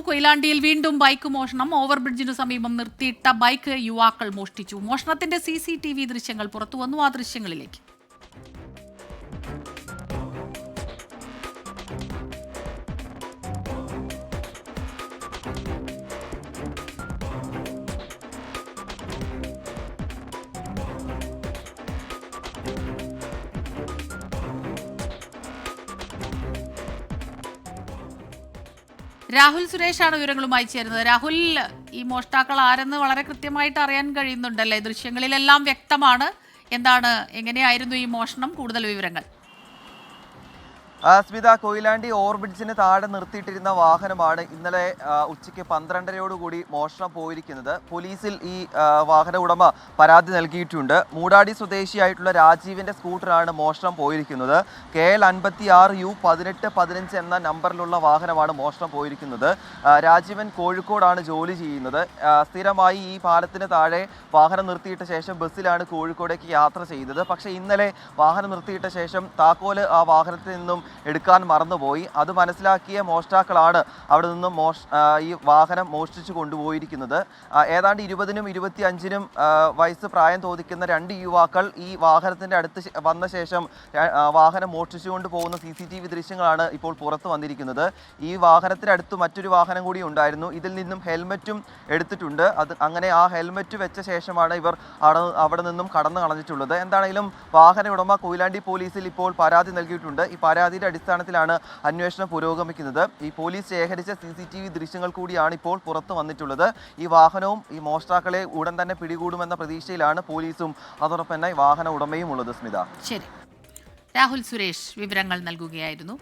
കൊയിലാണ്ടിയിൽ വീണ്ടും ബൈക്ക് മോഷണം. ഓവർബ്രിഡ്ജിനു സമീപം നിർത്തിയിട്ട ബൈക്ക് യുവാക്കൾ മോഷ്ടിച്ചു. മോഷണത്തിന്റെ CCTV ദൃശ്യങ്ങൾ പുറത്തുവന്നു. ആ ദൃശ്യങ്ങളിലേക്ക്. രാഹുൽ സുരേഷാണ് വിവരങ്ങളുമായി ചേരുന്നത്. രാഹുൽ, ഈ മോഷ്ടാക്കൾ ആരെന്ന് വളരെ കൃത്യമായിട്ട് അറിയാൻ കഴിയുന്നുണ്ടല്ലേ? ദൃശ്യങ്ങളിലെല്ലാം വ്യക്തമാണ്. എങ്ങനെയായിരുന്നു ഈ മോഷണം? കൂടുതൽ വിവരങ്ങൾ. സ്മിത, കൊയിലാണ്ടി ഓവർബ്രിഡ്ജിന് താഴെ നിർത്തിയിട്ടിരുന്ന വാഹനമാണ് ഇന്നലെ ഉച്ചയ്ക്ക് 12:30 മോഷണം പോയിരിക്കുന്നത്. പോലീസിൽ ഈ വാഹന ഉടമ പരാതി നൽകിയിട്ടുണ്ട്. മൂടാടി സ്വദേശിയായിട്ടുള്ള രാജീവിന്റെ സ്കൂട്ടറാണ് മോഷണം പോയിരിക്കുന്നത്. KL 56U 1815 എന്ന നമ്പറിലുള്ള വാഹനമാണ് മോഷണം പോയിരിക്കുന്നത്. രാജീവൻ കോഴിക്കോടാണ് ജോലി ചെയ്യുന്നത്. സ്ഥിരമായി ഈ പാലത്തിന് താഴെ വാഹനം നിർത്തിയിട്ട ശേഷം ബസ്സിലാണ് കോഴിക്കോടേക്ക് യാത്ര ചെയ്തത്. പക്ഷേ ഇന്നലെ വാഹനം നിർത്തിയിട്ട ശേഷം താക്കോല് ആ വാഹനത്തിൽ നിന്നും എടുക്കാൻ മറന്നുപോയി. അത് മനസ്സിലാക്കിയ മോഷ്ടാക്കളാണ് അവിടെ നിന്നും ഈ വാഹനം മോഷ്ടിച്ചു കൊണ്ടുപോയിരിക്കുന്നത്. ഏതാണ്ട് 20നും 25നും വയസ്സ് പ്രായം തോന്നിക്കുന്ന 2 യുവാക്കൾ ഈ വാഹനത്തിന്റെ അടുത്ത് വന്ന ശേഷം വാഹനം മോഷ്ടിച്ചുകൊണ്ട് പോകുന്ന CCTV ദൃശ്യങ്ങളാണ് ഇപ്പോൾ പുറത്തു വന്നിരിക്കുന്നത്. ഈ വാഹനത്തിനടുത്ത് മറ്റൊരു വാഹനം കൂടി ഉണ്ടായിരുന്നു. ഇതിൽ നിന്നും ഹെൽമറ്റും എടുത്തിട്ടുണ്ട്. അങ്ങനെ ആ ഹെൽമറ്റ് വെച്ച ശേഷമാണ് ഇവർ അവിടെ നിന്നും കടന്നു കളഞ്ഞിട്ടുള്ളത്. എന്താണെങ്കിലും വാഹന ഉടമ കൊയിലാണ്ടി പോലീസിൽ ഇപ്പോൾ പരാതി നൽകിയിട്ടുണ്ട്. ഈ പരാതിയുടെ അടിസ്ഥാനത്തിലാണ് അന്വേഷണം പുരോഗമിക്കുന്നത്. ഈ പോലീസ് ശേഖരിച്ച CCTV ദൃശ്യങ്ങൾ കൂടിയാണ് ഇപ്പോൾ പുറത്തു വന്നിട്ടുള്ളത്. ഈ വാഹനവും ഈ മോഷ്ടാക്കളെ ഉടൻ തന്നെ പിടികൂടുമെന്ന പ്രതീക്ഷയിലാണ് പോലീസും അതോടൊപ്പം തന്നെ വാഹന ഉടമയും ഉള്ളത്. സ്മിത, ശരി. രാഹുൽ സുരേഷ് വിവരങ്ങൾ നൽകുകയായിരുന്നു.